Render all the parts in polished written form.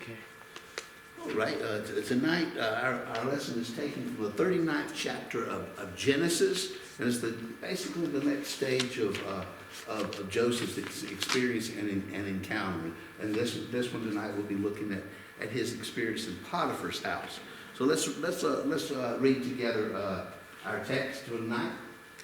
Okay. All right, tonight our lesson is taken from the 39th chapter of Genesis, and it's basically the next stage of Joseph's experience and encounter. And this one tonight we'll be looking at his experience in Potiphar's house. So let's read together our text tonight.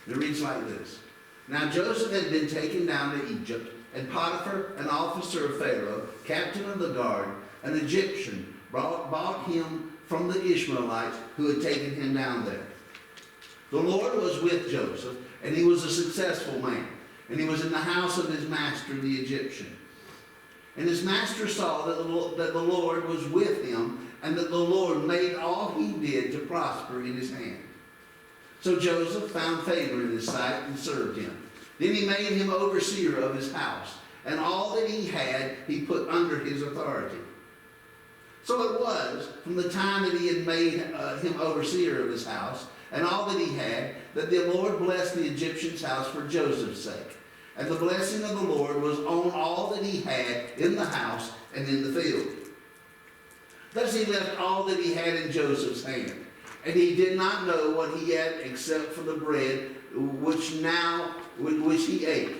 It reads like this. Now Joseph had been taken down to Egypt, and Potiphar, an officer of Pharaoh, captain of the guard, an Egyptian, bought him from the Ishmaelites who had taken him down there. The Lord was with Joseph, and he was a successful man, and he was in the house of his master, the Egyptian. And his master saw that the Lord was with him, and that the Lord made all he did to prosper in his hand. So Joseph found favor in his sight and served him. Then he made him overseer of his house, and all that he had he put under his authority. So it was, from the time that he had made him overseer of his house, and all that he had, that the Lord blessed the Egyptian's house for Joseph's sake. And the blessing of the Lord was on all that he had in the house and in the field. Thus he left all that he had in Joseph's hand, and he did not know what he had except for the bread which he ate.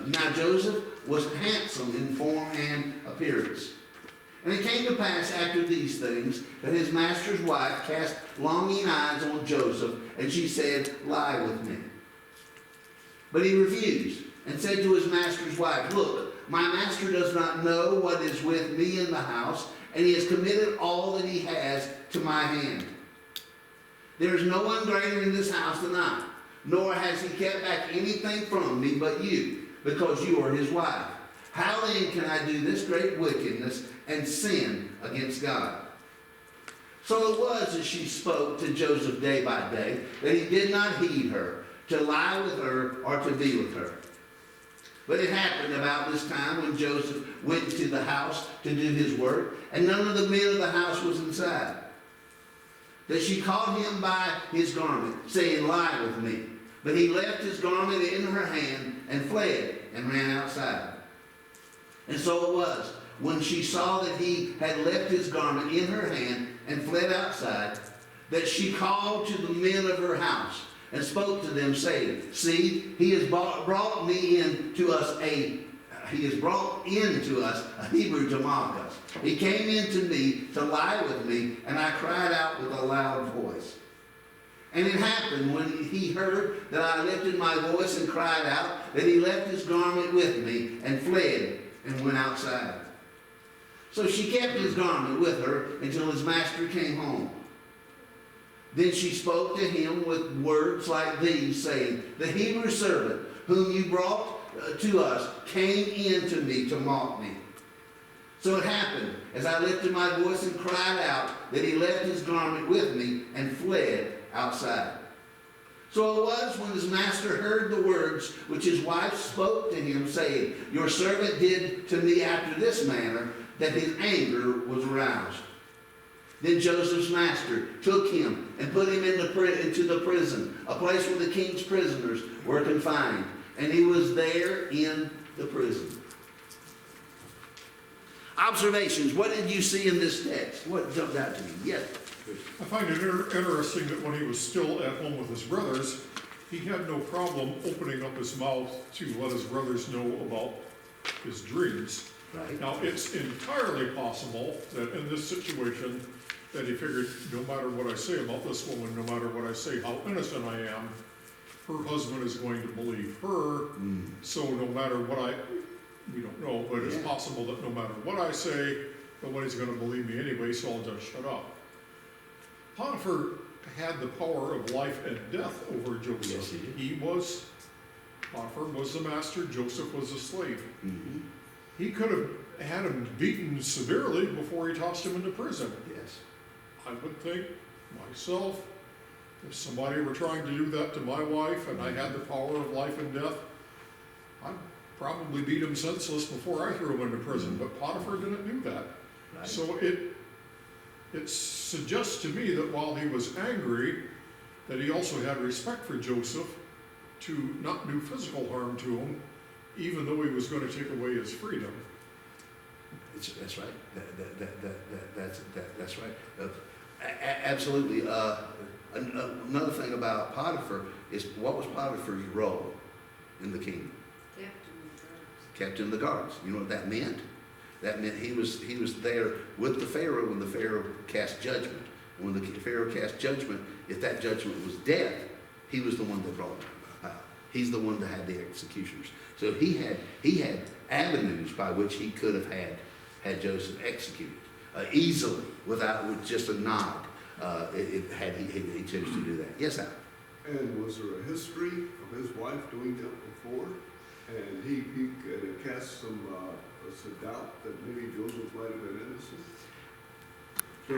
Now Joseph was handsome in form and appearance. And it came to pass after these things that his master's wife cast longing eyes on Joseph, and she said, "Lie with me." But he refused and said to his master's wife, "Look, my master does not know what is with me in the house, and he has committed all that he has to my hand. There is no one greater in this house than I, nor has he kept back anything from me but you, because you are his wife. How then can I do this great wickedness and sin against God?" So it was as she spoke to Joseph day by day, that he did not heed her, to lie with her or to be with her. But it happened about this time when Joseph went into the house to do his work, and none of the men of the house was inside, that she caught him by his garment, saying, "Lie with me." But he left his garment in her hand and fled and ran outside. And so it was, when she saw that he had left his garment in her hand and fled outside, that she called to the men of her house and spoke to them, saying, "See, he has brought into us a Hebrew to mock us. He came in to me to lie with me, and I cried out with a loud voice. And it happened when he heard that I lifted my voice and cried out, that he left his garment with me and fled and went outside. So she kept his garment with her until his master came home. Then she spoke to him with words like these, saying, 'The Hebrew servant whom you brought to us came in to me to mock me.' So it happened, as I lifted my voice and cried out, that he left his garment with me and fled outside. So it was when his master heard the words which his wife spoke to him, saying, 'Your servant did to me after this manner,' that his anger was aroused. Then Joseph's master took him and put him into the prison, a place where the king's prisoners were confined, and he was there in the prison." Observations. What did you see in this text? What jumped out to you? Yes. I find it interesting that when he was still at home with his brothers, he had no problem opening up his mouth to let his brothers know about his dreams. Right. Now, it's entirely possible that in this situation, that he figured, no matter what I say about this woman, no matter what I say, how innocent I am, her husband is going to believe her. So no matter what we don't know, but it's possible that no matter what I say, nobody's going to believe me anyway, so I'll just shut up. Potiphar had the power of life and death over Joseph. Yes, Potiphar was the master, Joseph was the slave. Mm-hmm. He could have had him beaten severely before he tossed him into prison. Yes. I would think myself, if somebody were trying to do that to my wife and I had the power of life and death, I'd probably beat him senseless before I threw him into prison. But Potiphar didn't do that. Right. So it suggests to me that while he was angry, that he also had respect for Joseph to not do physical harm to him, even though he was going to take away his freedom. That's right. That's right. Absolutely. Another thing about Potiphar is, what was Potiphar's role in the kingdom? Captain of the guards. You know what that meant? That meant he was there with the Pharaoh when the Pharaoh cast judgment. When the Pharaoh cast judgment, if that judgment was death, he was the one that brought it about. He's the one that had the executioners. So he had avenues by which he could have had Joseph executed easily, with just a nod. Had he chose to do that. Yes, Al. And was there a history of his wife doing that before? And he kind of cast some doubt that maybe Joseph might have been innocent? I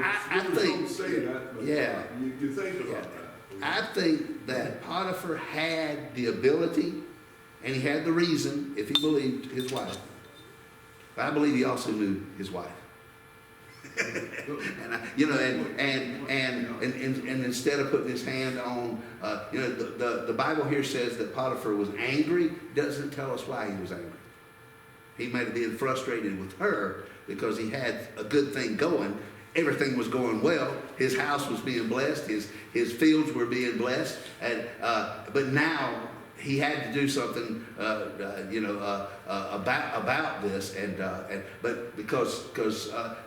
think, don't say that, but yeah. You think about that. I think that Potiphar had the ability, and he had the reason, if he believed his wife. But I believe he also knew his wife. and instead of putting his hand on, the Bible here says that Potiphar was angry. Doesn't tell us why he was angry. He might have been frustrated with her because he had a good thing going. Everything was going well. His house was being blessed. His fields were being blessed. And but now he had to do something, about this. But because I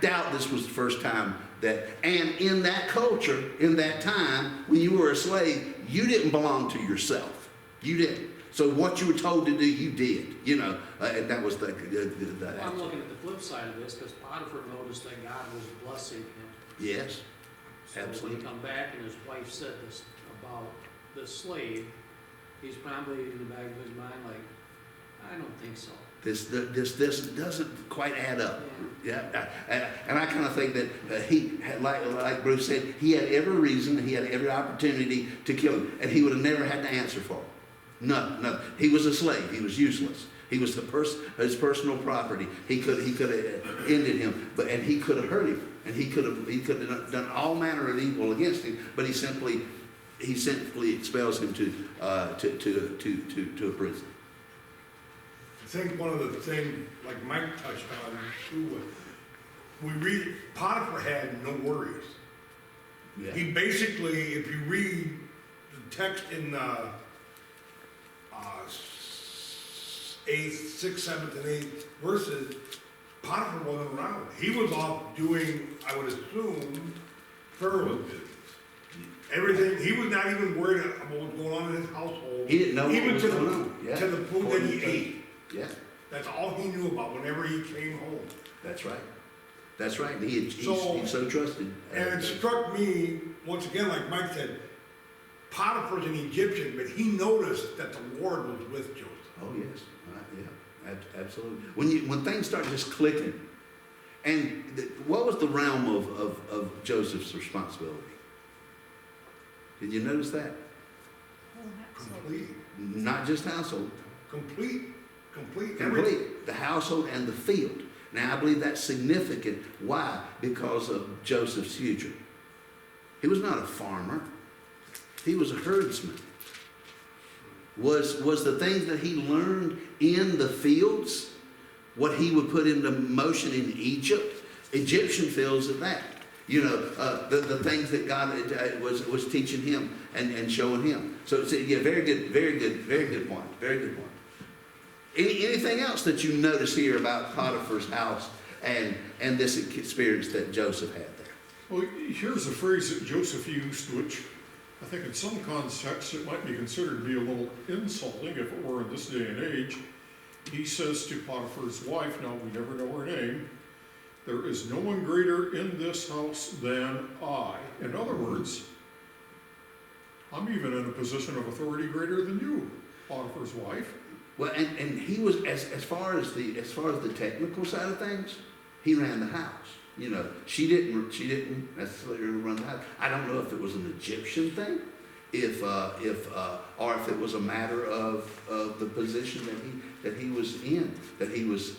doubt this was the first time that. And in that culture, in that time, when you were a slave, you didn't belong to yourself. You didn't. So what you were told to do, you did. And that was the I'm looking at the flip side of this, because Potiphar noticed that God was blessing him. Yes, So absolutely. when he come back and his wife said this about the slave, he's probably in the back of his mind like, I don't think so. This doesn't quite add up. Yeah, and I kind of think that he had, like Bruce said, he had every reason, he had every opportunity to kill him, and he would have never had to answer for it. No. He was a slave. He was useless. He was his personal property. He could have ended him, and he could have hurt him, and he could have done all manner of evil against him. But he simply expels him to a prison. I think one of the things, like Mike touched on too, we read Potiphar had no worries. Yeah. He basically, if you read the text in 6th, 7th, and 8th verses, Potiphar wasn't around. He was off doing, I would assume, Pharaoh's business. Everything, he was not even worried about what was going on in his household. He didn't know what was going on. Yeah. To the food that he ate. Yeah, That's all he knew about whenever he came home. that's right. That's right. And he's So- so trusted. And it struck me, once again, like Mike said, Potiphar's an Egyptian, but he noticed that the Lord was with Joseph. Oh yes, yeah, absolutely. When things start just clicking, and what was the realm of Joseph's responsibility? Did you notice that? Complete, Not just household, complete, everything. complete the household and the field. Now I believe that's significant. Why? Because of Joseph's future. He was not a farmer. He was a herdsman. Was the things that he learned in the fields what he would put into motion in Egypt? Egyptian fields at that. The things that God was teaching him and showing him. So yeah, very good point. Very good point. Anything else that you notice here about Potiphar's house and this experience that Joseph had there? Well, here's a phrase that Joseph used, which I think in some contexts it might be considered to be a little insulting if it were in this day and age. He says to Potiphar's wife, now we never know her name, there is no one greater in this house than I. In other words, I'm even in a position of authority greater than you, Potiphar's wife. Well, and he was as far as the technical side of things, he ran the house. She didn't necessarily run the house. I don't know if it was an Egyptian thing, or if it was a matter of the position that he was in, that he was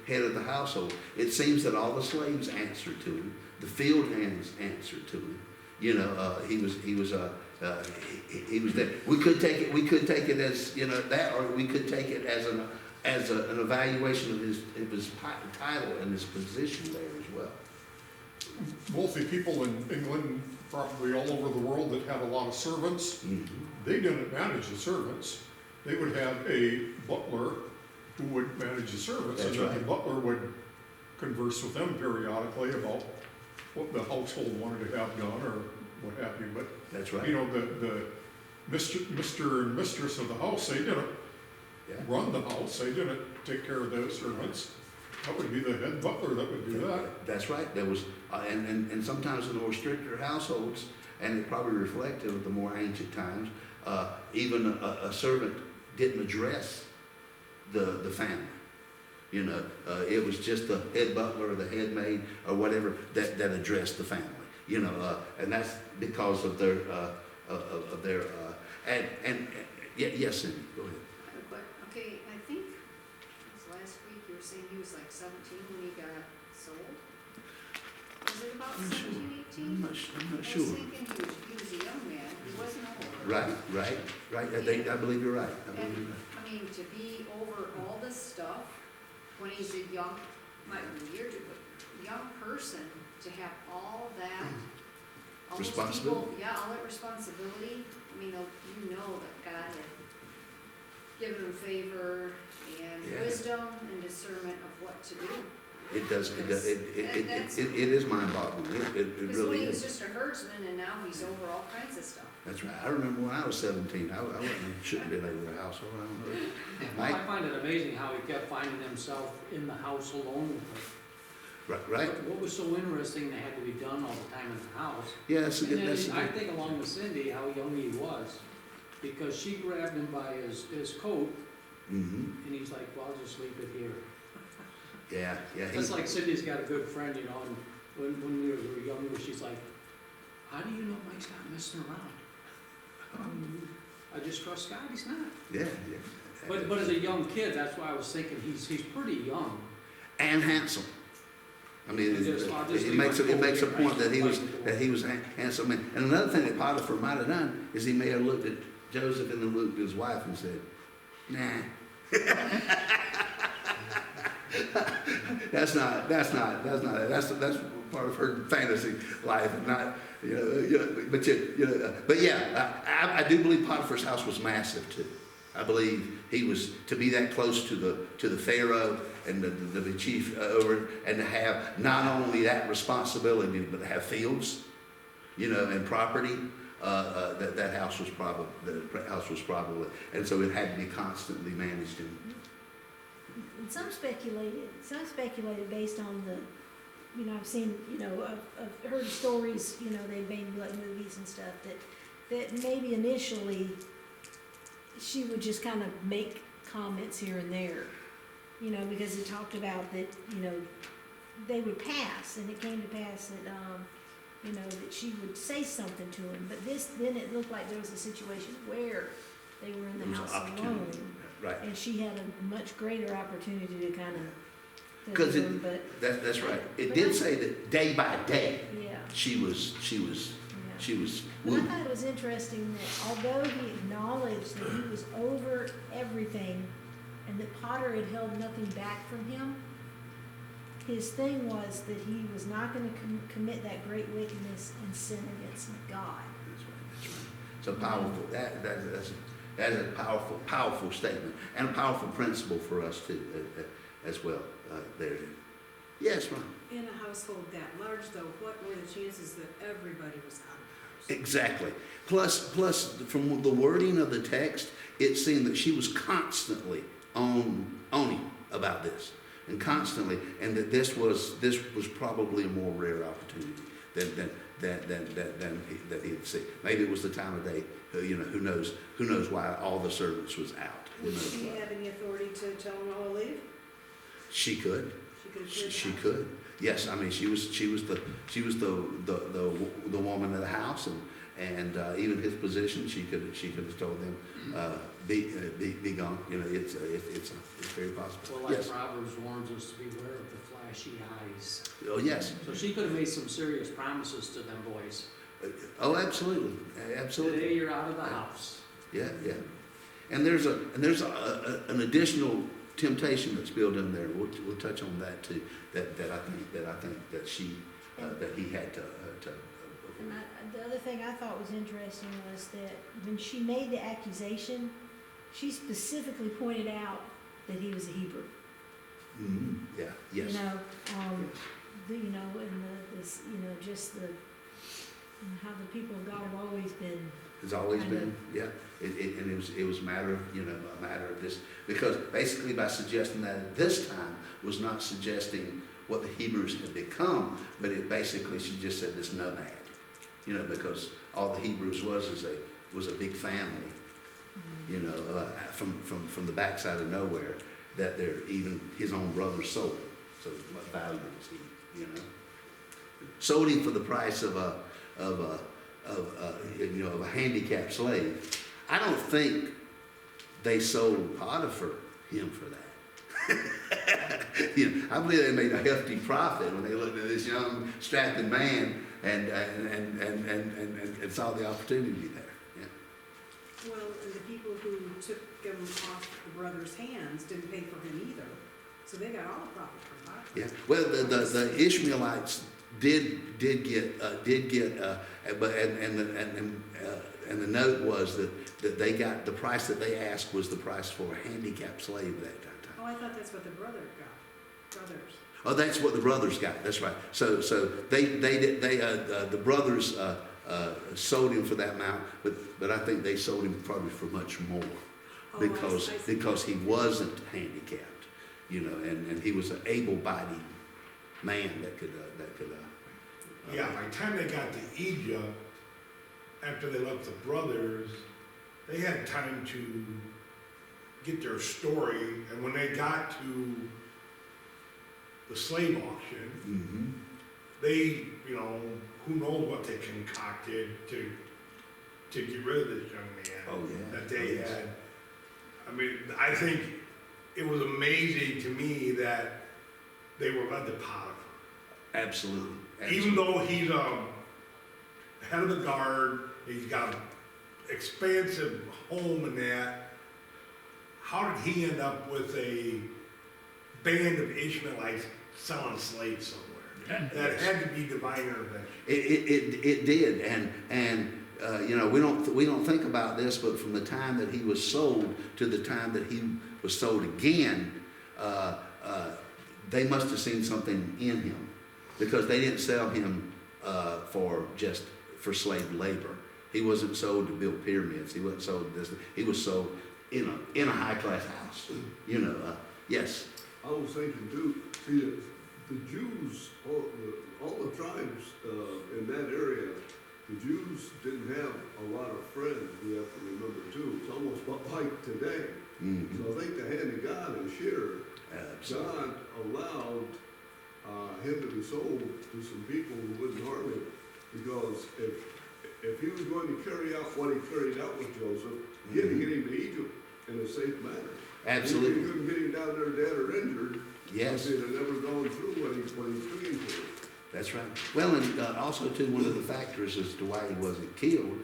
head of the household. It seems that all the slaves answered to him, the field hands answered to him. He was there. We could take it as that, or we could take it as as an evaluation of his title and his position there as well. Wealthy people in England, probably all over the world that had a lot of servants, Mhm. they didn't manage the servants. They would have a butler who would manage the servants, and That's then the right. butler would converse with them periodically about what the household wanted to have done or what have you. But, That's right. you know, the Mr. and Mistress of the house, they didn't Yeah. run the house, they didn't take care of those servants. That would be the head butler that would do that. That's right. There was, and sometimes in the more stricter households, and it probably reflective of the more ancient times, even a servant didn't address the family. You know, it was just the head butler or the head maid or whatever that addressed the family. You know, and that's because of their yes, Cindy, go ahead. Okay, I think it was last week you were saying he was like 17 when he got sold. Was it about I'm not sure. 17, 18? I'm not I was sure. thinking he was a young man, he wasn't old. Right. I believe you're right. I believe you're right. I mean, to be over all this stuff when he's a young, might be weird, but young person, to have all that, all those people, Responsibility. yeah, all that responsibility. I mean, you know that God had given him favor and Yeah. wisdom and discernment of what to do. It does. That's- It is mind-boggling. It Because really when he was is. just a herdsman and now he's over all kinds of stuff. That's right. I remember when I was 17. I shouldn't have been over the household. I don't know. Well, I find it amazing how he kept finding himself in the house alone with her. Right. What was so interesting that had to be done all the time in the house. Yeah, that's a And good. That's a then I good. think along with Cindy, how young he was, because she grabbed him by his coat, Mm-hmm. and he's like, well, I'll just leave it here. Yeah. That's like Cindy's got a good friend, you know, and when we were younger, she's like, how do you know Mike's not messing around? I just trust God, he's not. Yeah. But as a young kid, that's why I was thinking, he's pretty young. And handsome. I mean, I'll just it leave makes a my point that he was coat handsome. And another thing that Potiphar might have done is he may have looked at Joseph and then looked at his wife and said, nah. That's part of her fantasy life, and not but yeah, I do believe Potiphar's house was massive too. I believe he was to be that close to the Pharaoh and the chief over, and to have not only that responsibility but to have fields, and property. That house was probably, and so it had to be constantly managed. And some speculated based on the, I've seen, I've heard stories, they made like movies and stuff, that maybe initially she would just kind of make comments here and there, because it talked about that, they would pass, and it came to pass that, that she would say something to him, but then it looked like there was a situation where they were in There the was an house opportunity. alone. Right. And she had a much greater opportunity to kind of. Because but that's right. It did say that day by day yeah, she was yeah. But I wooed. thought it was interesting that although he acknowledged that he was over everything, and that Potter had held nothing back from him, his thing was that he was not going to commit that great wickedness and sin against God. That's right. It's a powerful. That's a powerful statement, and a powerful principle for us too, as well. There. Yes, Ron. In a household that large, though, what were the chances that everybody was out of the house? Exactly. Plus, from the wording of the text, it seemed that she was constantly owning about this, and that this was probably a more rare opportunity than he had seen. Maybe it was the time of day. Who knows why all the servants was out. Would she have any authority to tell them all to leave? She could. She could. Could. Yes, I mean she was the woman of the house, and even his position, she could have told them be gone. It's very possible. Well, like Yes. Proverbs warns us to beware of the flashy eyes. Oh yes. So she could have made some serious promises to them boys. Oh, absolutely. Today you're out of the house. Yeah. And there's an additional temptation that's built in there. We'll touch on that too. That I think that he had to. And the other thing I thought was interesting was that when she made the accusation, she specifically pointed out that he was a Hebrew. Mm-hmm. Yeah. Yes. You know, and this, just how the people of God have always been. It's always kind been, of. yeah. And it was a matter of, a matter of this, because basically by suggesting that at this time was not suggesting what the Hebrews had become, but it basically, she just said this nomad, because all the Hebrews was a big family, from the backside of nowhere, that even his own brothers sold him. So what value was he, Sold him for the price of a handicapped slave. I don't think they sold Potiphar him for that. I believe they made a hefty profit when they looked at this young, strapping man and saw the opportunity there. Yeah. Well, and the people who took him off the brother's hands didn't pay for him either, so they got all the profit from Potiphar. Yeah. Well, the Ishmaelites did get, but the note was that they got the price that they asked was the price for a handicapped slave at that time. Oh, I thought that's what the brother got. Brothers. Oh, that's what the brothers got. That's right. So the brothers sold him for that amount, but I think they sold him probably for much more Oh, because he wasn't handicapped, and he was an able-bodied man that could. Yeah, by the time they got to Egypt, after they left the brothers, they had time to get their story, and when they got to the slave auction, Mm-hmm. they, who knows what they concocted to get rid of this young man. Oh, yeah. That they yes. had. I mean, I think it was amazing to me that they were led to Potiphar. Absolutely. Even though he's head of the guard, he's got an expansive home and that, how did he end up with a band of Ishmaelites selling slaves somewhere? That had to be divine intervention. It did, and we don't think about this, but from the time that he was sold to the time that he was sold again, they must have seen something in him, because they didn't sell him for slave labor. He wasn't sold to build pyramids. He wasn't sold to this. He was sold in a high class house. Yes. I was thinking too, see, the Jews, all the tribes in that area, the Jews didn't have a lot of friends, we have to remember too. It's almost like today. Mm-hmm. So I think the hand of God is here. Absolutely. God allowed him to be sold to some people who wouldn't harm him, because if he was going to carry out what he carried out with Joseph, he had to get him to Egypt in a safe manner. Absolutely. He couldn't get him down there dead or injured. Yes. Because he'd have never gone through what he took him through. That's right. Well, and also too, one of the factors as to why he wasn't killed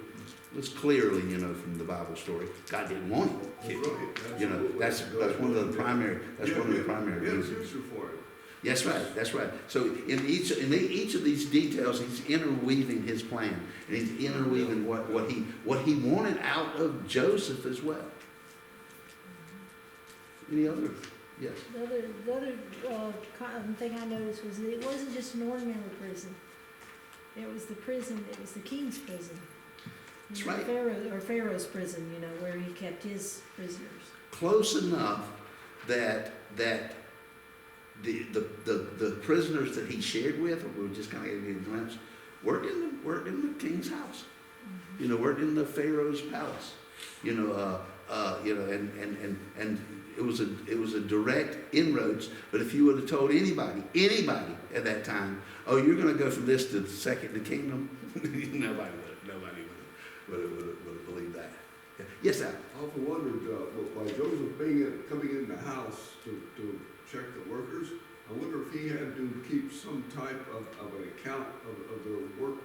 was clearly, from the Bible story, God didn't want him killed. Right. That's one of the primary. That's one of the primary He had a reasons. future for him. That's right. That's right. So in each of these details, he's interweaving his plan, and he's interweaving what he wanted out of Joseph as well. Any other? Yes. The other thing I noticed was that it wasn't just an ordinary prison. It was the prison, it was the king's prison. That's right. Pharaoh's prison, where he kept his prisoners. Close enough that the prisoners that he shared with, or we were just kind of getting a glimpse, worked in the king's house. Mm-hmm. Worked in the Pharaoh's palace. And it was a direct inroads. But if you would have told anybody at that time, oh, you're going to go from this to the second in the kingdom, nobody would have believed that. Yeah. Yes, Al. I often wondered, by Joseph coming in the house to check the workers, I wonder if he had to keep some type of an account of their work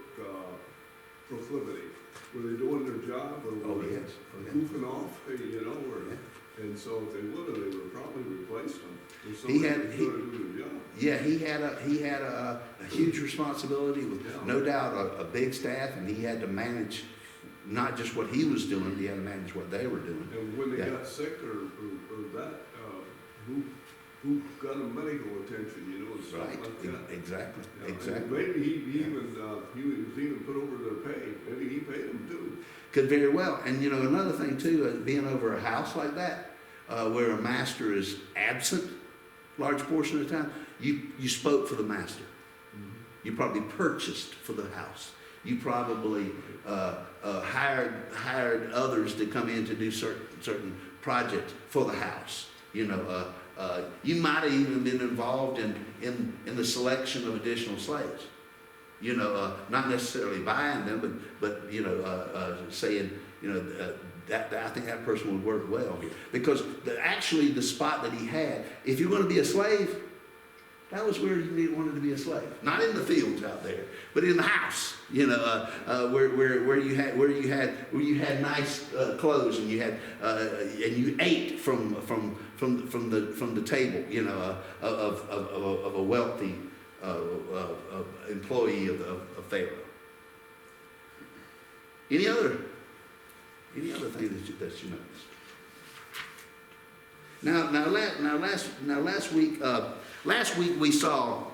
proclivity. Were they doing their job, or Oh, were they yes. goofing off, or And so if they would've, they would've probably replaced him with He somebody had- that's gonna do the job. Yeah, he had a huge responsibility with Yeah. no doubt a big staff, and he had to manage not just what he was doing, he had to manage what they were doing. And when they Yeah. got sick or that, who got them medical attention, you know, and stuff Right, like that. exactly, Yeah, and exactly. maybe he was even put over their pay, maybe he paid them too. Could very well. And you know, another thing too, being over a house like that, where a master is absent large portion of the time, you spoke for the master. You probably purchased for the house. You probably hired others to come in to do certain projects for the house. You know, you might have even been involved in the selection of additional slaves. You know, not necessarily buying them, but you know, saying, you know, that I think that person would work well here. Because actually the spot that he had, if you're going to be a slave, that was where you wanted to be a slave. Not in the fields out there, but in the house. You know, where you had nice clothes, and you had and you ate from the table. You know, of a wealthy employee of Pharaoh. Any other thing that you noticed? Last week we saw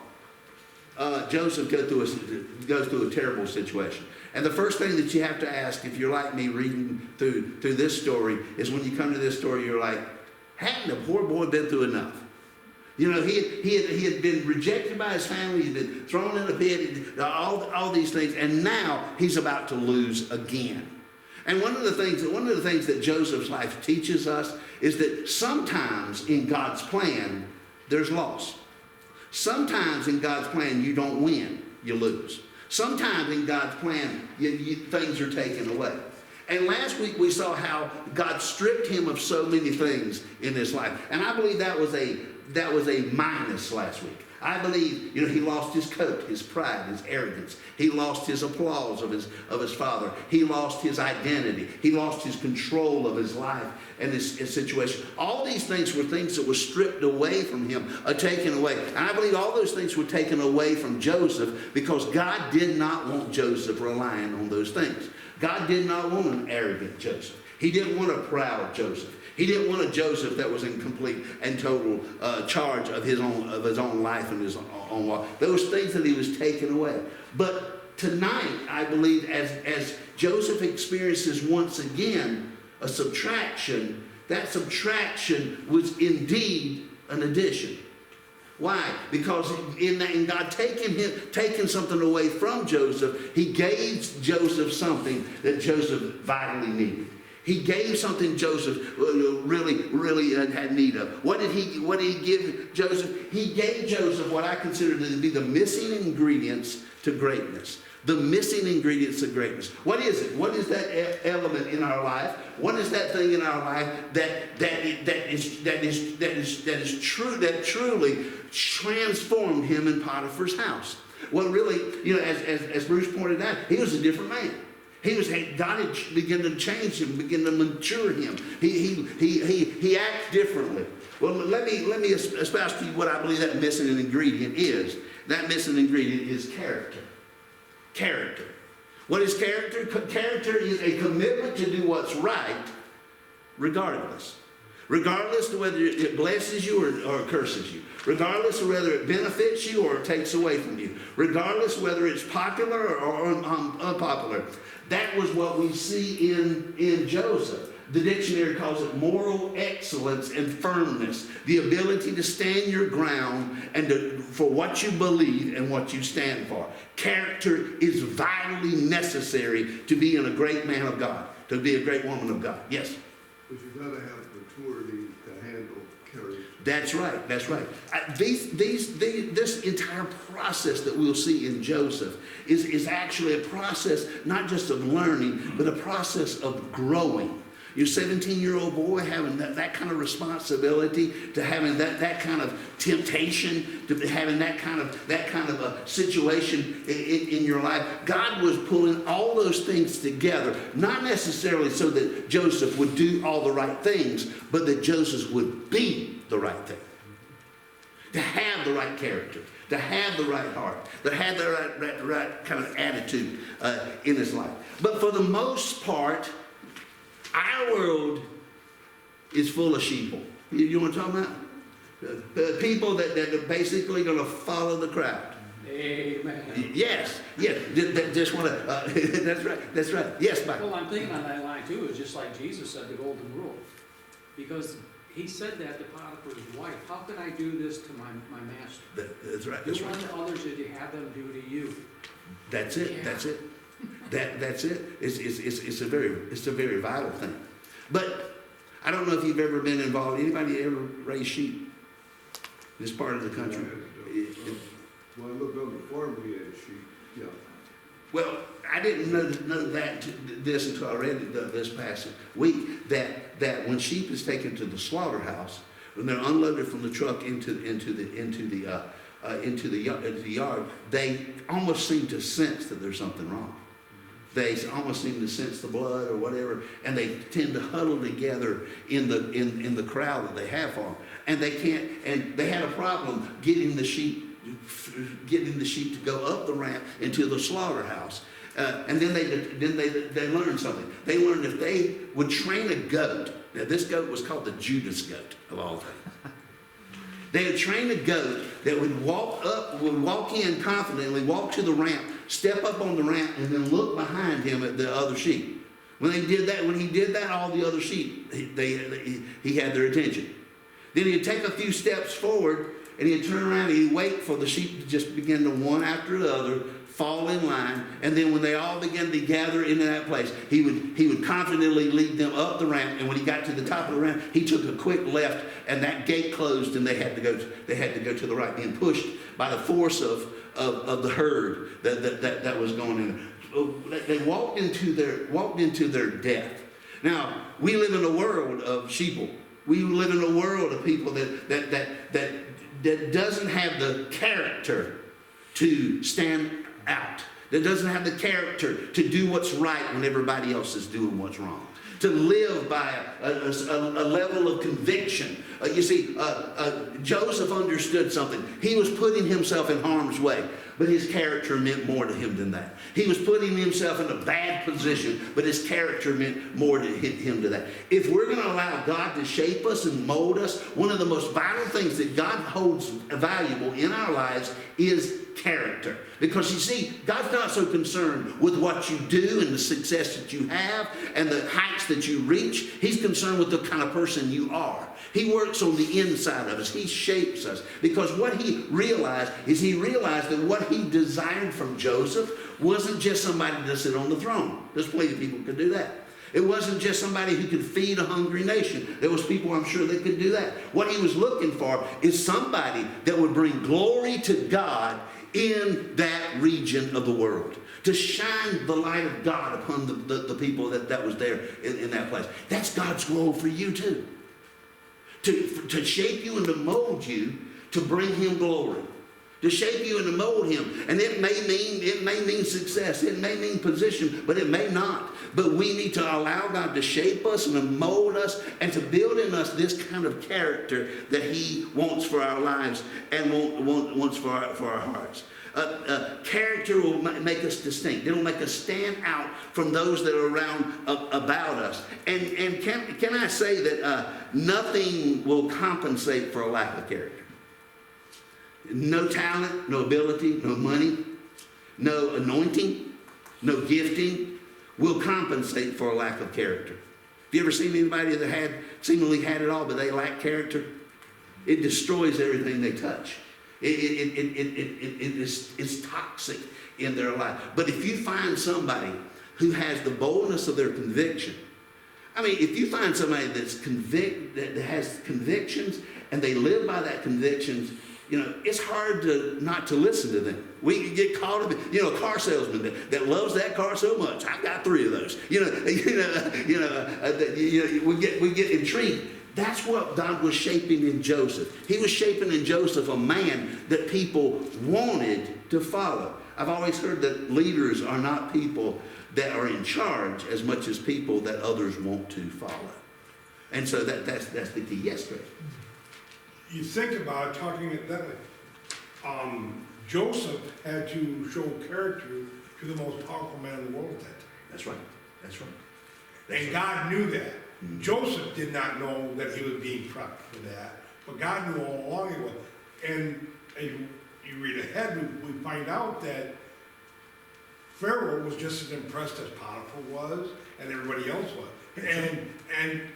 Joseph go through a terrible situation. And the first thing that you have to ask, if you're like me reading through this story, is when you come to this story, you're like, hadn't the poor boy been through enough? You know, he had been rejected by his family, he'd been thrown in a pit, all these things, and now he's about to lose again. And one of the things that Joseph's life teaches us is that sometimes in God's plan, there's loss. Sometimes in God's plan, you don't win, you lose. Sometimes in God's plan, things are taken away. And last week we saw how God stripped him of so many things in his life. And I believe that was a minus last week. I believe, you know, he lost his coat, his pride, his arrogance. He lost his applause of his father. He lost his identity. He lost his control of his life and his situation. All these things were things that were stripped away from him, taken away. And I believe all those things were taken away from Joseph because God did not want Joseph relying on those things. God did not want an arrogant Joseph. He didn't want a proud Joseph. He didn't want a Joseph that was in complete and total charge of his own life and his own walk. Those things that he was taken away. But tonight, I believe, as Joseph experiences once again a subtraction, that subtraction was indeed an addition. Why? Because in God taking something away from Joseph, he gave Joseph something that Joseph vitally needed. He gave something Joseph really had need of. What did he give Joseph? He gave Joseph what I consider to be the missing ingredients to greatness. The missing ingredients to greatness. What is it? What is that element in our life? What is that thing in our life that truly transformed him in Potiphar's house? Well, really, you know, as Bruce pointed out, he was a different man. God had begun to change him, begin to mature him. He acts differently. Well, let me espouse to you what I believe that missing ingredient is. That missing ingredient is character. Character. What is character? Character is a commitment to do what's right, regardless. Regardless of whether it blesses you or curses you. Regardless of whether it benefits you or it takes away from you. Regardless of whether it's popular or unpopular. That was what we see in Joseph. The dictionary calls it moral excellence and firmness. The ability to stand your ground and for what you believe and what you stand for. Character is vitally necessary to be a great man of God, to be a great woman of God. Yes? But you gotta have maturity to handle character. That's right. That's right. This entire process that we'll see in Joseph is actually a process not just of learning, but a process of growing. Your 17-year-old boy having that kind of responsibility, to having that kind of temptation, to having that kind of a situation in your life. God was pulling all those things together, not necessarily so that Joseph would do all the right things, but that Joseph would be the right thing. To have the right character, to have the right heart, to have the right kind of attitude in his life. But for the most part, our world is full of sheeple. You know what I'm talking about? People that are basically going to follow the crowd. Amen. Yes, that just want to, that's right. Yes, Mike. Well, I'm thinking on that line too, is just like Jesus said, the golden rule. Because he said that to Potiphar's wife, how can I do this to my master? That's right. Do unto others as you have them do to you. That's it. Yeah. That's it. That's it. It's a very vital thing. But I don't know if you've ever been involved. Anybody ever raise sheep? This part of the country. When I lived on the farm, we had sheep, yeah. Well, I didn't know this until I read it this past week. That when sheep is taken to the slaughterhouse, when they're unloaded from the truck into the yard, they almost seem to sense that there's something wrong. They almost seem to sense the blood or whatever, and they tend to huddle together in the crowd that they have for them. And they can't. And they had a problem getting the sheep to go up the ramp into the slaughterhouse. And then they learned something. They learned if they would train a goat. Now this goat was called the Judas goat of all things. They would train a goat that would walk in confidently, walk to the ramp, step up on the ramp, and then look behind him at the other sheep. When he did that, all the other sheep, he had their attention. Then he'd take a few steps forward, and he'd turn around and he'd wait for the sheep to just begin to one after the other fall in line, and then when they all began to gather into that place, he would confidently lead them up the ramp, and when he got to the top of the ramp, he took a quick left, and that gate closed, and they had to go to the right, being pushed by the force of the herd that was going in. They walked into their death. Now, we live in a world of sheeple. We live in a world of people that doesn't have the character to stand out. That doesn't have the character to do what's right when everybody else is doing what's wrong. To live by a level of conviction. You see, Joseph understood something. He was putting himself in harm's way, but his character meant more to him than that. He was putting himself in a bad position, but his character meant more to him to that. If we're going to allow God to shape us and mold us, one of the most vital things that God holds valuable in our lives is character. Because you see, God's not so concerned with what you do and the success that you have and the heights that you reach. He's concerned with the kind of person you are. He works on the inside of us. He shapes us. Because what he realized that what he desired from Joseph wasn't just somebody to sit on the throne. There's plenty of people who could do that. It wasn't just somebody who could feed a hungry nation. There was people, I'm sure, that could do that. What he was looking for is somebody that would bring glory to God in that region of the world, to shine the light of God upon the people that was there in that place. That's God's goal for you too. To shape you and to mold you to bring him glory. To shape you and to mold him. And it may mean success. It may mean position, but it may not. But we need to allow God to shape us and to mold us and to build in us this kind of character that he wants for our lives and wants for our hearts. Character will make us distinct. It'll make us stand out from those that are around about us. And can I say that nothing will compensate for a lack of character? No talent, no ability, no money, no anointing, no gifting will compensate for a lack of character. Have you ever seen anybody that seemingly had it all, but they lack character? It destroys everything they touch. It's toxic in their life. But if you find somebody who has the boldness of their conviction, I mean, if you find somebody that has convictions and they live by that convictions, it's hard not to listen to them. We can get caught up in, a car salesman that loves that car so much. I've got 3 of those. We get intrigued. That's what God was shaping in Joseph. He was shaping in Joseph a man that people wanted to follow. I've always heard that leaders are not people that are in charge as much as people that others want to follow. And so that's the key. Yes, Chris. You think about talking at that, Joseph had to show character to the most powerful man in the world at that time. That's right. That's right. And God knew that. Joseph did not know that he was being prepped for that, but God knew all along he was. And as you read ahead, we find out that Pharaoh was just as impressed as Potiphar was, and everybody else was. And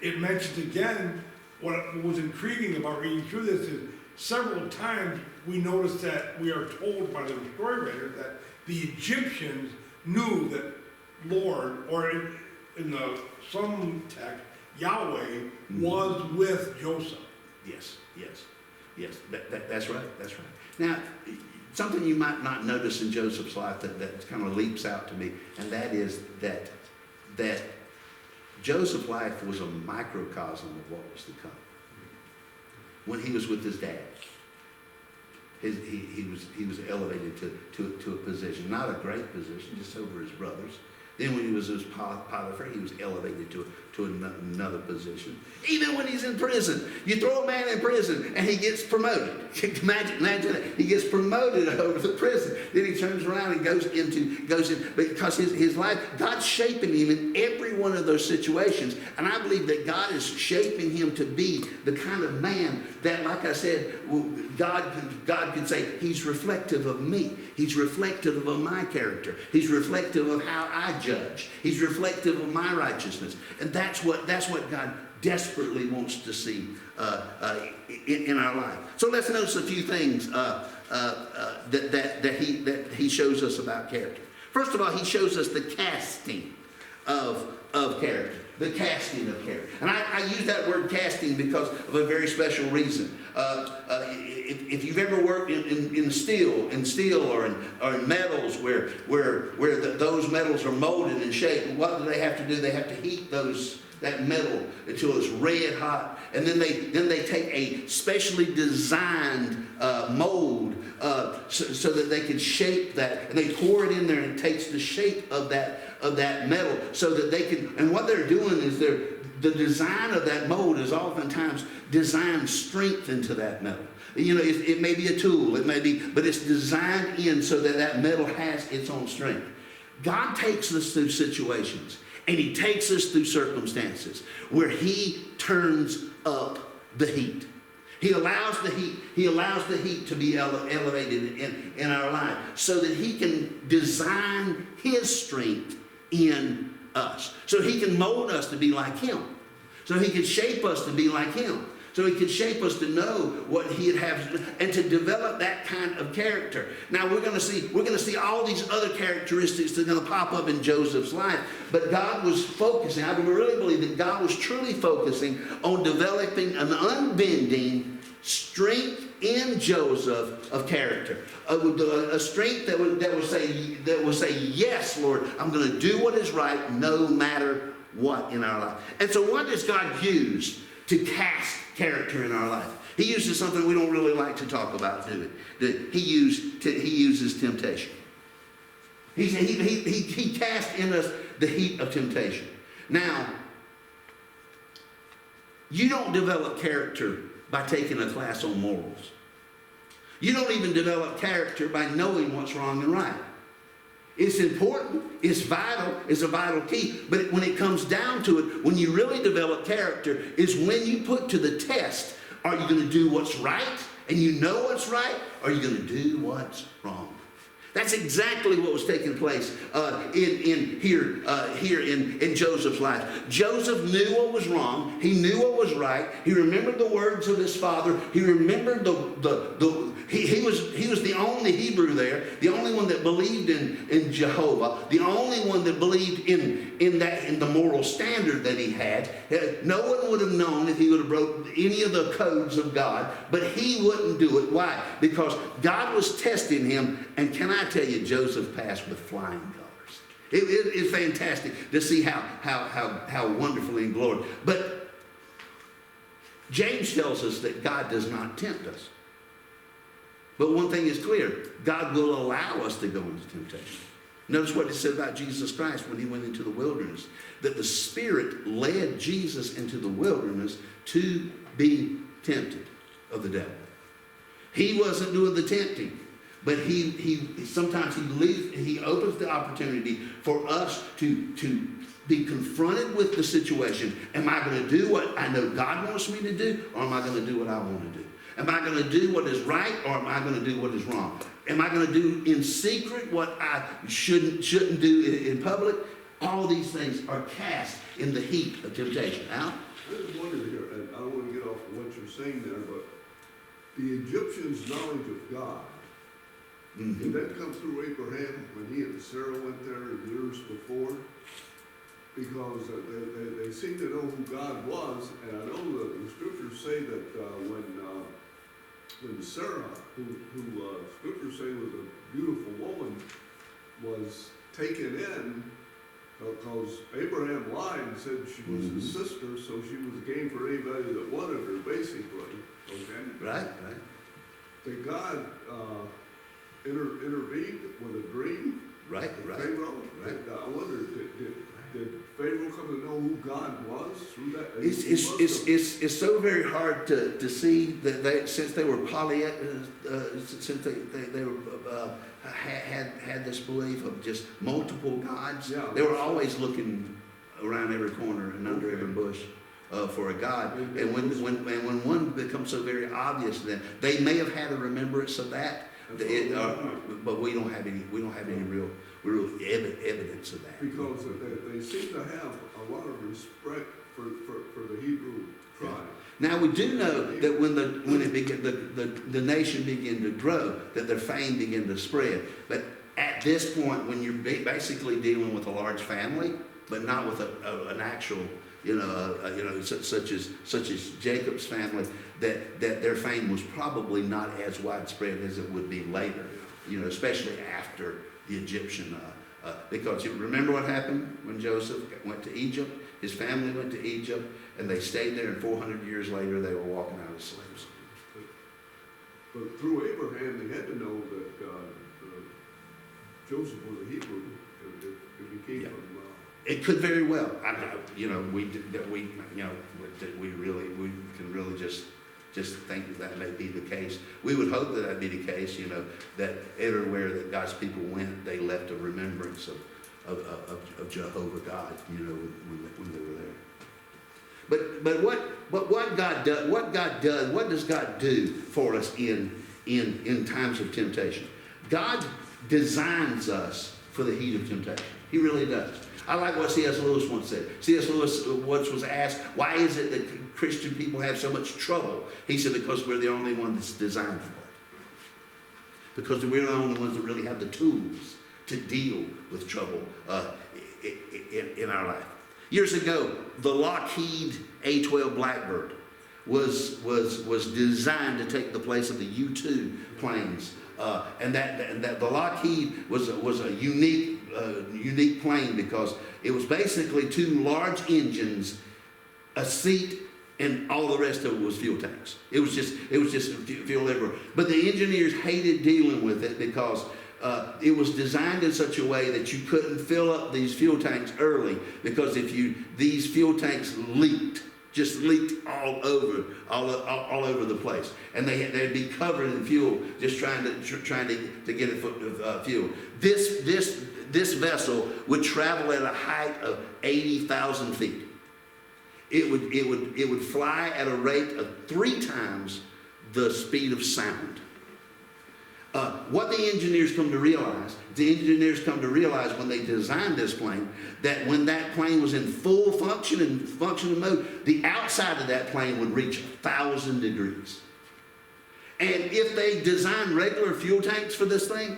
it mentions again, what was intriguing about reading through this is several times we notice that we are told by the story writer that the Egyptians knew that Lord, or in some text, Yahweh was with Joseph. Yes. That's right. That's right. Now, something you might not notice in Joseph's life that kind of leaps out to me, and that is that Joseph's life was a microcosm of what was to come. When he was with his dad, he was elevated to a position, not a great position, just over his brothers. Then when he was with Potiphar, he was elevated to another position. Even when he's in prison, you throw a man in prison and he gets promoted. Imagine that. He gets promoted over the prison. Then he turns around and goes in because his life, God's shaping him in every one of those situations. And I believe that God is shaping him to be the kind of man that, like I said, God can say, he's reflective of me. He's reflective of my character. He's reflective of how I judge. He's reflective of my righteousness. And that's what God desperately wants to see in our life. So let's notice a few things that he shows us about character. First of all, he shows us the casting of character. The casting of character. And I use that word casting because of a very special reason. If you've ever worked in steel or in metals where those metals are molded and shaped, what do they have to do? They have to heat that metal until it's red hot, and then they take a specially designed mold so that they can shape that, and they pour it in there, and it takes the shape of that metal so that they can. And what they're doing is the design of that mold is oftentimes designed strength into that metal. It may be a tool, but it's designed in so that metal has its own strength. God takes us through situations, and he takes us through circumstances where he turns up the heat. He allows the heat to be elevated in our life so that he can design his strength in us. So he can mold us to be like him. So he can shape us to be like him. So he can shape us to know what he'd have and to develop that kind of character. Now we're going to see all these other characteristics that are going to pop up in Joseph's life. But God was focusing, I really believe that God was truly focusing on developing an unbending strength in Joseph of character. A strength that would say, yes, Lord, I'm going to do what is right no matter what in our life. And so what does God use to cast character in our life? He uses something we don't really like to talk about, do we? He uses temptation. He cast in us the heat of temptation. Now, you don't develop character by taking a class on morals. You don't even develop character by knowing what's wrong and right. It's important, it's vital, it's a vital key, but when it comes down to it, when you really develop character is when you put to the test, are you going to do what's right and you know what's right, or are you going to do what's wrong? That's exactly what was taking place here in Joseph's life. Joseph knew what was wrong. He knew what was right. He remembered the words of his father. He remembered he was the only Hebrew there, the only one that believed in Jehovah, the only one that believed in the moral standard that he had. No one would have known if he would have broke any of the codes of God, but he wouldn't do it. Why? Because God was testing him, and can I tell you, Joseph passed with flying colors. It's fantastic to see how wonderfully and glorious. But James tells us that God does not tempt us. But one thing is clear, God will allow us to go into temptation. Notice what it said about Jesus Christ when he went into the wilderness, that the Spirit led Jesus into the wilderness to be tempted of the devil. He wasn't doing the tempting, but sometimes he opens the opportunity for us to be confronted with the situation. Am I going to do what I know God wants me to do, or am I going to do what I want to do? Am I going to do what is right, or am I going to do what is wrong? Am I going to do in secret what I shouldn't do in public? All these things are cast in the heat of temptation. Al? I just wondered here, and I don't want to get off of what you're saying there, but the Egyptians' knowledge of God, did that come through Abraham when he and Sarah went there years before? Because they seem to know who God was, and I know that the scriptures say that when Sarah, who scriptures say was a beautiful woman, was taken in, because Abraham lied and said she was his sister, so she was game for anybody that wanted her, basically. Okay? Right. That God intervened with a dream. Right. Pharaoh. Right. I wonder, did Pharaoh come to know who God was through that? It's so very hard to see that since they were since they were had this belief of just multiple gods. Yeah. They were always looking around every corner and under every bush for a god. And when one becomes so very obvious to them, they may have had a remembrance of that. But we don't have any real evidence of that. Because they seem to have a lot of respect for the Hebrew tribe. Now we do know that when the nation began to grow, that their fame began to spread. But at this point, when you're basically dealing with a large family, but not with an actual, such as Jacob's family, that their fame was probably not as widespread as it would be later. Especially after the Egyptian. Because you remember what happened when Joseph went to Egypt? His family went to Egypt, and they stayed there, and 400 years later they were walking out as slaves. But through Abraham, they had to know that Joseph was a Hebrew. It became from. It could very well. We can really just think that may be the case. We would hope that that'd be the case. That everywhere that God's people went, they left a remembrance of Jehovah God. When they were there. But what God does, what does God do for us in times of temptation? God designs us for the heat of temptation. He really does. I like what C.S. Lewis once said. C.S. Lewis once was asked, why is it that Christian people have so much trouble? He said, because we're the only one that's designed for it. Because we're the only ones that really have the tools to deal with trouble in our life. Years ago, the Lockheed A-12 Blackbird was designed to take the place of the U-2 planes. And that the Lockheed was a unique plane because it was basically two large engines, a seat, and all the rest of it was fuel tanks. It was just fuel everywhere. But the engineers hated dealing with it because it was designed in such a way that you couldn't fill up these fuel tanks early, because these fuel tanks leaked all over the place, and they'd be covered in fuel, just trying to get a foot of fuel. This vessel would travel at a height of 80,000 feet. It would fly at a rate of 3 times the speed of sound. What the engineers come to realize when they designed this plane, that when that plane was in full function and functioning mode, the outside of that plane would reach 1,000 degrees. And if they designed regular fuel tanks for this thing,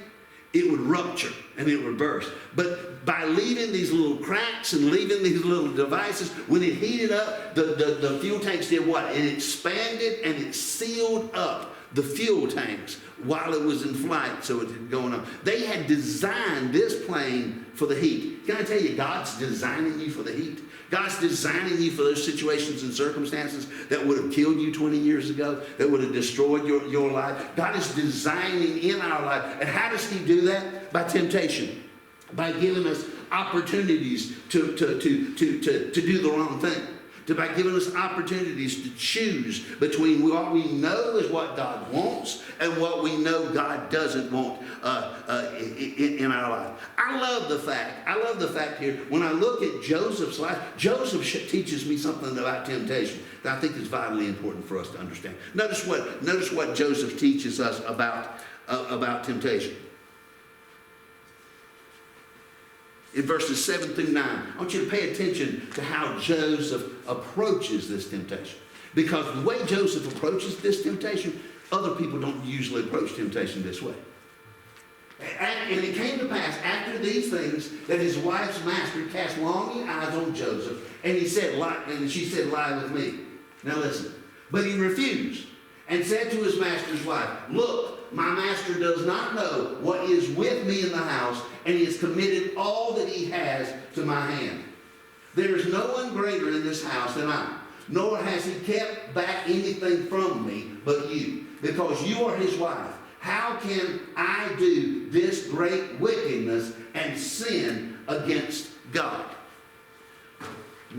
it would rupture and it would burst. But by leaving these little cracks and leaving these little devices, when it heated up, the fuel tanks did what? It expanded and it sealed up the fuel tanks while it was in flight, so it was going on. They had designed this plane for the heat. Can I tell you, God's designing you for the heat? God's designing you for those situations and circumstances that would have killed you 20 years ago, that would have destroyed your life. God is designing in our life. And how does he do that? By temptation. By giving us opportunities to do the wrong thing. By giving us opportunities to choose between what we know is what God wants and what we know God doesn't want in our life. I love the fact here, when I look at Joseph's life, Joseph teaches me something about temptation that I think is vitally important for us to understand. Notice what Joseph teaches us about temptation. In verses 7 through 9, I want you to pay attention to how Joseph approaches this temptation. Because the way Joseph approaches this temptation, other people don't usually approach temptation this way. And it came to pass after these things that his wife's master cast longing eyes on Joseph, and she said, "Lie with me." Now listen. But he refused and said to his master's wife, "Look, my master does not know what is with me in the house, and he has committed all that he has to my hand. There is no one greater in this house than I, nor has he kept back anything from me but you, because you are his wife. How can I do this great wickedness and sin against God?"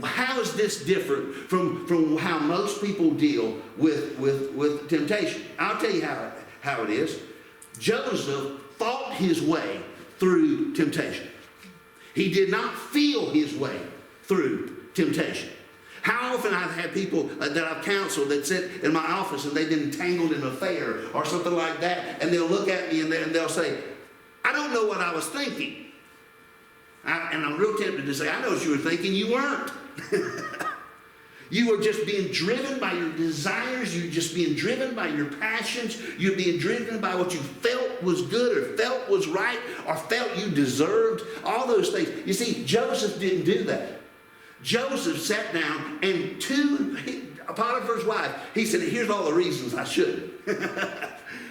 How is this different from how most people deal with temptation? I'll tell you how it is. Joseph fought his way through temptation. He did not feel his way through temptation. How often I've had people that I've counseled that sit in my office and they've been entangled in an affair or something like that, and they'll look at me and they'll say, "I don't know what I was thinking." And I'm real tempted to say, "I know what you were thinking." You weren't. You were just being driven by your desires. You're just being driven by your passions. You're being driven by what you felt was good or felt was right or felt you deserved. All those things. You see, Joseph didn't do that. Joseph sat down and to Potiphar's wife, he said, "Here's all the reasons I shouldn't."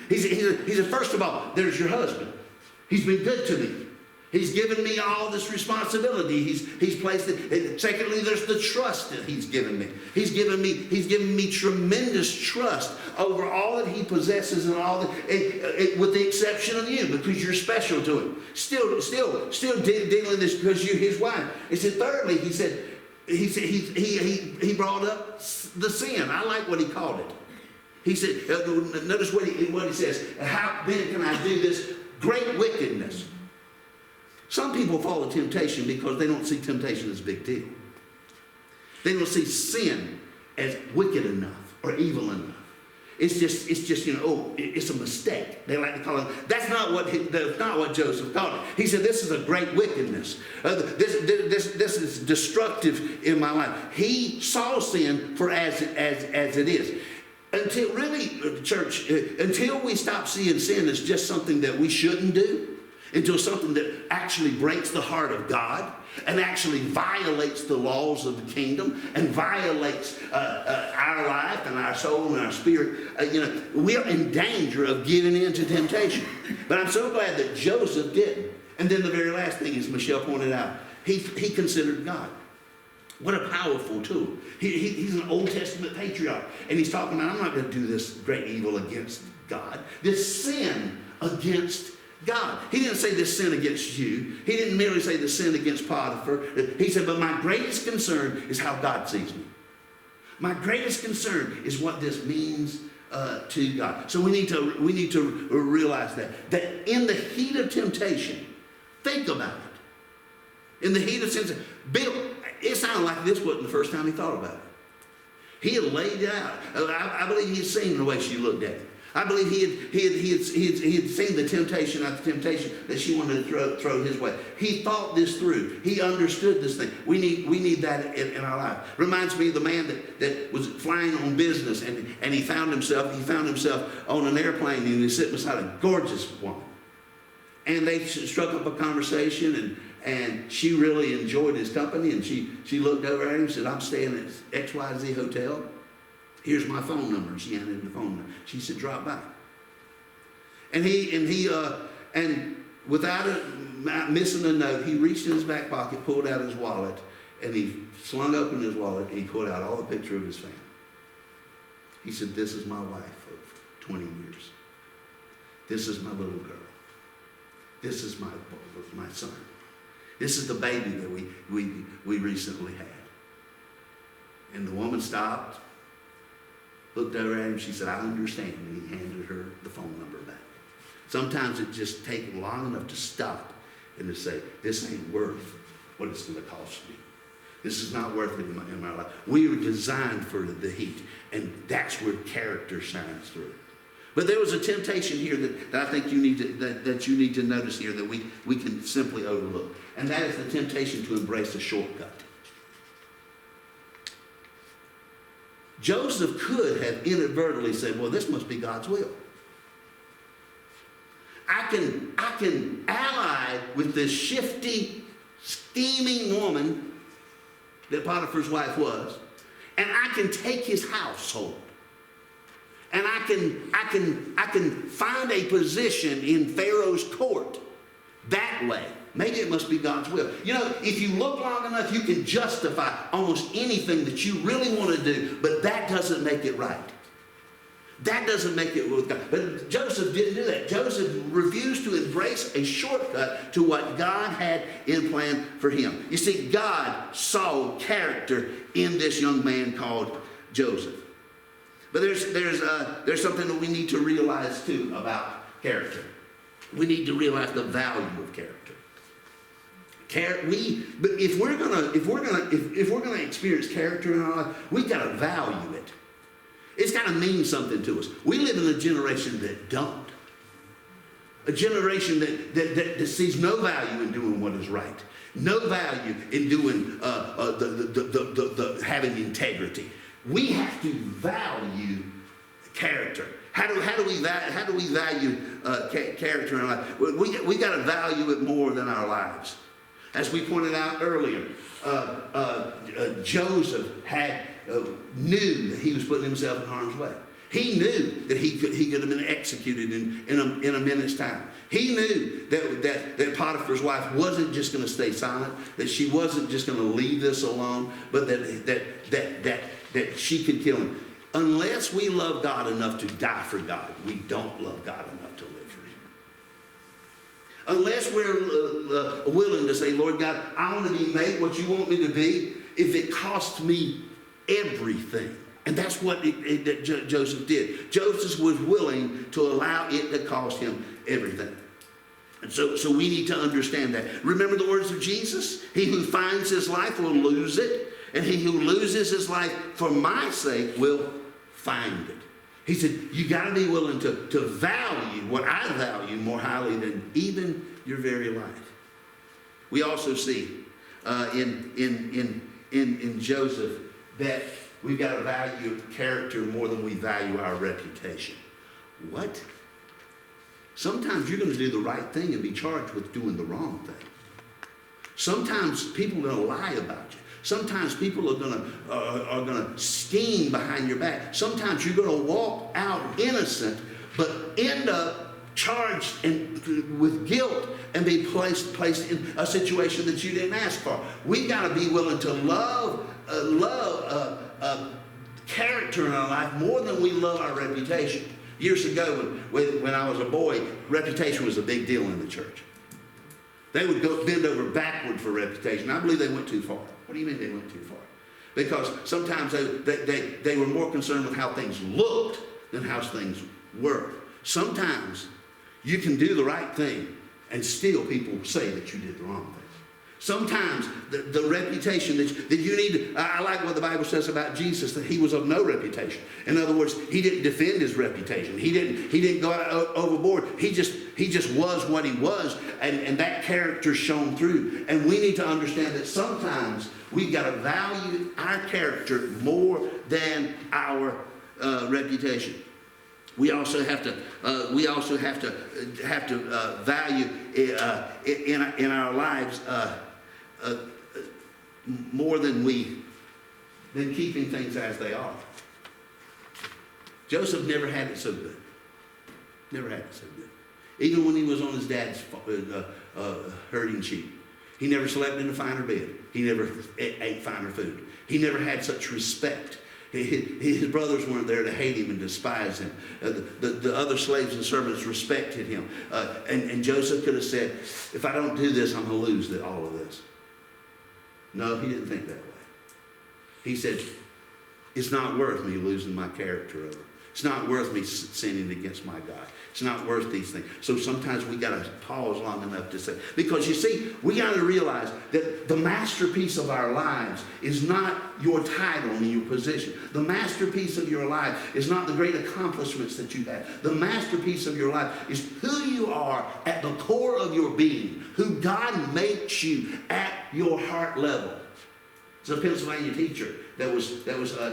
He said, "First of all, there's your husband. He's been good to me. He's given me all this responsibility. He's placed it. Secondly, there's the trust that he's given me. He's given me tremendous trust over all that he possesses and all that, with the exception of you, because you're special to him. Still dealing this because you're his wife." He said, thirdly, he brought up the sin. I like what he called it. He said, notice what he says. "How then can I do this great wickedness?" Some people fall into temptation because they don't see temptation as a big deal. They don't see sin as wicked enough or evil enough. It's just it's a mistake. They like to call it. That's not what Joseph called it. He said, "This is a great wickedness. This is destructive in my life." He saw sin for as it is. Until we stop seeing sin as just something that we shouldn't do, until something that actually breaks the heart of God and actually violates the laws of the kingdom and violates our life and our soul and our spirit, we are in danger of giving in to temptation. But I'm so glad that Joseph didn't. And then the very last thing, as Michelle pointed out, he considered God. What a powerful tool. He's an Old Testament patriarch, and he's talking about, "I'm not going to do this great evil against God, this sin against God." He didn't say this sin against you. He didn't merely say the sin against Potiphar. He said, "But my greatest concern is how God sees me. My greatest concern is what this means to God." So we need to realize that in the heat of temptation, think about it. In the heat of temptation, Bill, it sounded like this wasn't the first time he thought about it. He had laid it out. I believe he had seen the way she looked at him. I believe he had seen the temptation after temptation that she wanted to throw his way. He thought this through. He understood this thing. We need that in our life. Reminds me of the man that was flying on business, and he found himself on an airplane, and he was sitting beside a gorgeous woman. And they struck up a conversation, and she really enjoyed his company, and she looked over at him and said, "I'm staying at XYZ Hotel. Here's my phone number." And she handed him the phone number. She said, "Drop by." And without missing a note, he reached in his back pocket, pulled out his wallet, and he slung open his wallet, and he pulled out all the picture of his family. He said, "This is my wife of 20 years. This is my little girl. This is my son. This is the baby that we recently had." And the woman stopped, looked over at him. She said, "I understand." And he handed her the phone number back. Sometimes it just takes long enough to stop and to say, "This ain't worth what it's going to cost me. This is not worth it in my life." We were designed for the heat, and that's where character shines through. But there was a temptation here that I think you need to notice here that we can simply overlook. And that is the temptation to embrace a shortcut. Joseph could have inadvertently said, "Well, this must be God's will. I can ally with this shifty, scheming woman that Potiphar's wife was, and I can take his household. And I can find a position in Pharaoh's court that way. Maybe it must be God's will." You know, if you look long enough, you can justify almost anything that you really want to do, but that doesn't make it right. That doesn't make it with God. But Joseph didn't do that. Joseph refused to embrace a shortcut to what God had in plan for him. You see, God saw character in this young man called Joseph. But there's something that we need to realize too about character. We need to realize the value of character. But if we're gonna experience character in our life, we gotta value it. It's gotta mean something to us. We live in a generation that don't. A generation that sees no value in doing what is right. No value in doing having integrity. We have to value character. How do we value character in our life? We got to value it more than our lives. As we pointed out earlier, Joseph knew that he was putting himself in harm's way. He knew that he could have been executed in a minute's time. He knew that Potiphar's wife wasn't just going to stay silent, that she wasn't just going to leave this alone, but that she could kill him. Unless we love God enough to die for God, we don't love God enough to live for him. Unless we're willing to say, "Lord God, I want to be made what you want me to be, if it costs me everything." And that's what Joseph did. Joseph was willing to allow it to cost him everything. And so we need to understand that. Remember the words of Jesus? "He who finds his life will lose it, and he who loses his life for my sake will find it." He said, you got to be willing to value what I value more highly than even your very life. We also see in Joseph that we've got to value character more than we value our reputation. What? Sometimes you're going to do the right thing and be charged with doing the wrong thing. Sometimes people are going to lie about you. Sometimes people are going to scheme behind your back. Sometimes you're going to walk out innocent, but end up charged with guilt and be placed in a situation that you didn't ask for. We've got to be willing to love character in our life more than we love our reputation. Years ago, when I was a boy, reputation was a big deal in the church. They would bend over backward for reputation. I believe they went too far. What do you mean they went too far? Because sometimes they were more concerned with how things looked than how things were. Sometimes you can do the right thing and still people say that you did the wrong thing. Sometimes the reputation that you need, I like what the Bible says about Jesus, that he was of no reputation. In other words, he didn't defend his reputation. He didn't go out overboard. He just was what he was, and that character shone through. And we need to understand that sometimes we've got to value our character more than our reputation. We also have to value in our lives more than keeping things as they are. Joseph never had it so good. Never had it so good. Even when he was on his dad's herding sheep, he never slept in a finer bed. He never ate finer food. He never had such respect. His brothers weren't there to hate him and despise him. The other slaves and servants respected him. And Joseph could have said, if I don't do this, I'm going to lose all of this. No, he didn't think that way. He said, it's not worth me losing my character over. It's not worth me sinning against my God. It's not worth these things. So sometimes we got to pause long enough to say, because you see, we got to realize that the masterpiece of our lives is not your title and your position. The masterpiece of your life is not the great accomplishments that you have. The masterpiece of your life is who you are at the core of your being, who God makes you at your heart level. There's a Pennsylvania teacher that was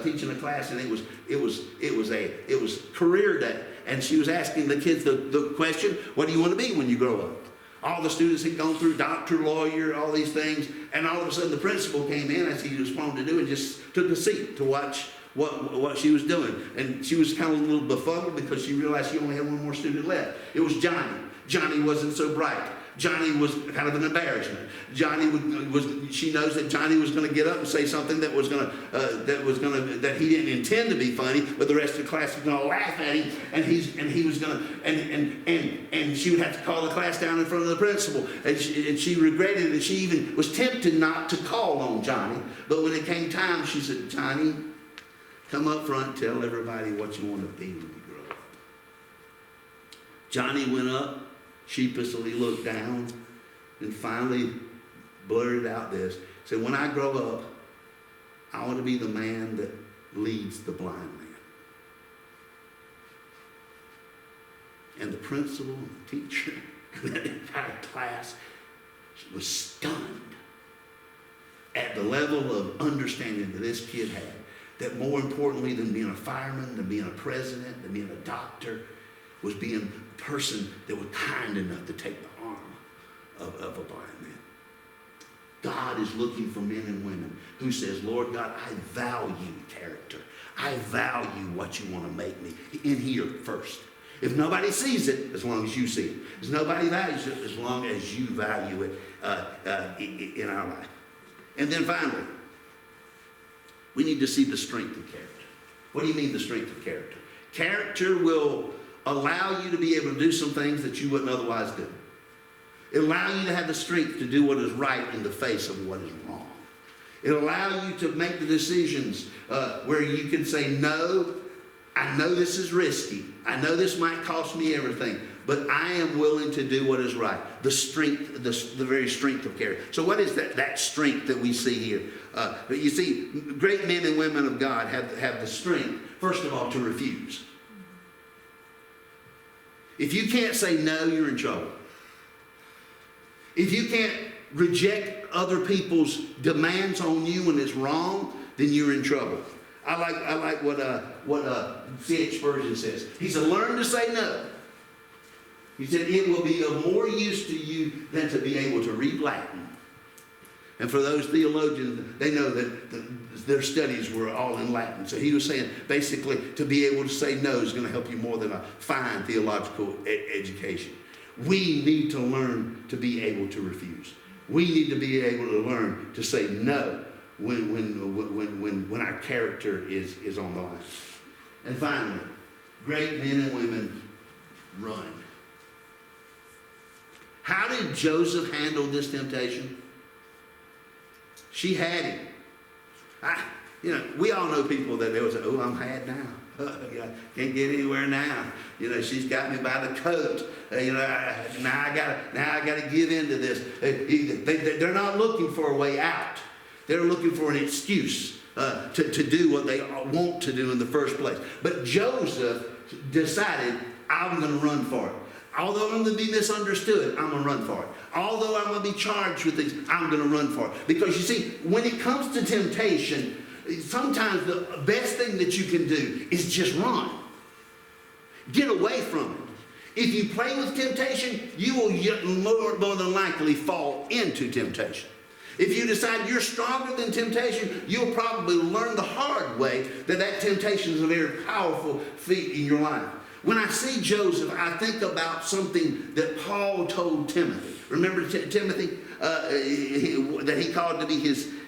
teaching a class, and it was career day, and she was asking the kids the question, what do you want to be when you grow up? All the students had gone through doctor, lawyer, all these things, and all of a sudden the principal came in, as he was prone to do, and just took a seat to watch what she was doing. And she was kind of a little befuddled because she realized she only had one more student left. It was Johnny. Johnny wasn't so bright. Johnny was kind of an embarrassment. She knows that Johnny was going to get up and say something that he didn't intend to be funny, but the rest of the class was going to laugh at him, and he was going to, and she would have to call the class down in front of the principal, and she regretted it, and she even was tempted not to call on Johnny, but when it came time, she said, Johnny, come up front and tell everybody what you want to be when you grow up. Johnny went up, sheepishly looked down, and finally blurted out this. Said, when I grow up, I want to be the man that leads the blind man. And the principal, and the teacher, and the entire class was stunned at the level of understanding that this kid had. That more importantly than being a fireman, than being a president, than being a doctor, was being a person that was kind enough to take the arm of a blind man. God is looking for men and women who says, Lord God, I value character. I value what you want to make me in here first. If nobody sees it, as long as you see it. If nobody values it, as long as you value it in our life. And then finally, we need to see the strength of character. What do you mean the strength of character? Character will allow you to be able to do some things that you wouldn't otherwise do. It'll allow you to have the strength to do what is right in the face of what is wrong. It'll allow you to make the decisions where you can say, no, I know this is risky. I know this might cost me everything, but I am willing to do what is right. The strength, the very strength of character. So what is that strength that we see here? You see, great men and women of God have the strength, first of all, to refuse. If you can't say no, you're in trouble. If you can't reject other people's demands on you when it's wrong, then you're in trouble. I like what C.H. Spurgeon says. He said, learn to say no. He said, it will be of more use to you than to be able to read Latin. And for those theologians, they know that their studies were all in Latin. So he was saying, basically, to be able to say no is going to help you more than a fine theological education. We need to learn to be able to refuse. We need to be able to learn to say no when our character is on the line. And finally, great men and women run. How did Joseph handle this temptation? She had him. We all know people that they would say, oh, I'm had now. Yeah, can't get anywhere now. You know, she's got me by the coat. Now I gotta give in to this. They're not looking for a way out. They're looking for an excuse to do what they want to do in the first place. But Joseph decided, I'm going to run for it. Although I'm going to be misunderstood, I'm going to run for it. Although I'm going to be charged with things, I'm going to run for it. Because you see, when it comes to temptation, sometimes the best thing that you can do is just run. Get away from it. If you play with temptation, you will more than likely fall into temptation. If you decide you're stronger than temptation, you'll probably learn the hard way that temptation is a very powerful feat in your life. When I see Joseph, I think about something that Paul told Timothy. Remember Timothy, that he called to be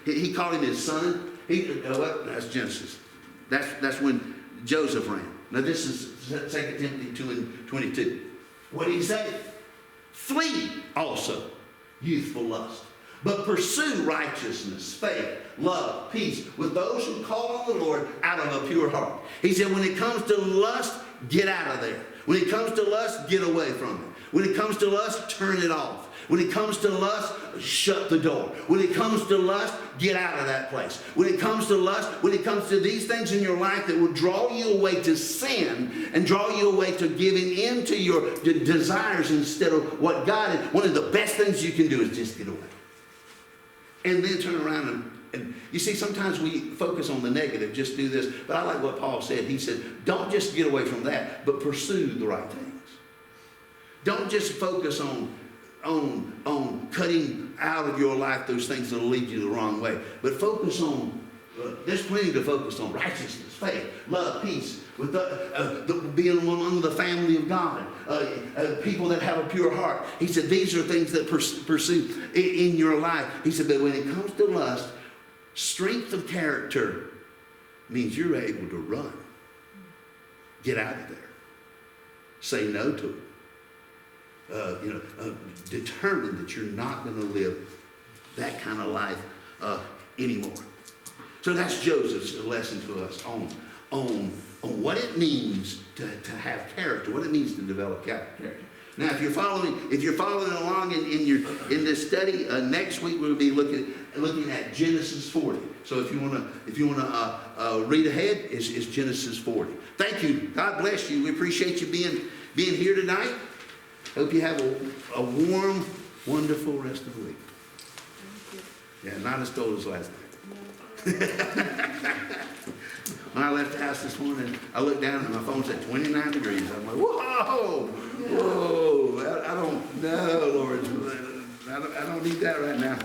he called him his son? That's Genesis. That's when Joseph ran. Now this is 2 Timothy 2:22. What did he say? Flee also youthful lust, but pursue righteousness, faith, love, peace with those who call on the Lord out of a pure heart. He said when it comes to lust, get out of there. When it comes to lust, get away from it. When it comes to lust, turn it off. When it comes to lust, shut the door. When it comes to lust, get out of that place. When it comes to lust, when it comes to these things in your life that will draw you away to sin and draw you away to giving in to your desires instead of what God is, one of the best things you can do is just get away. And then turn around and you see, sometimes we focus on the negative, just do this. But I like what Paul said. He said, don't just get away from that, but pursue the right things. Don't just focus on cutting out of your life those things that will lead you the wrong way. But focus on, there's plenty to focus on. Righteousness, faith, love, peace, with being among the family of God, people that have a pure heart. He said, these are things that pursue in your life. He said, but when it comes to lust, strength of character means you're able to run. Get out of there. Say no to it. Determine that you're not going to live that kind of life anymore. So that's Joseph's lesson to us on what it means to have character, what it means to develop character. Now, if you're following along in this study, next week we'll be looking at Genesis 40. So if you want to read ahead, it's Genesis 40. Thank you. God bless you. We appreciate you being here tonight. Hope you have a warm, wonderful rest of the week. Yeah, not as cold as last night. When I left the house this morning, I looked down and my phone said 29 degrees. I'm like, whoa, I don't know, Lord. I don't need that right now.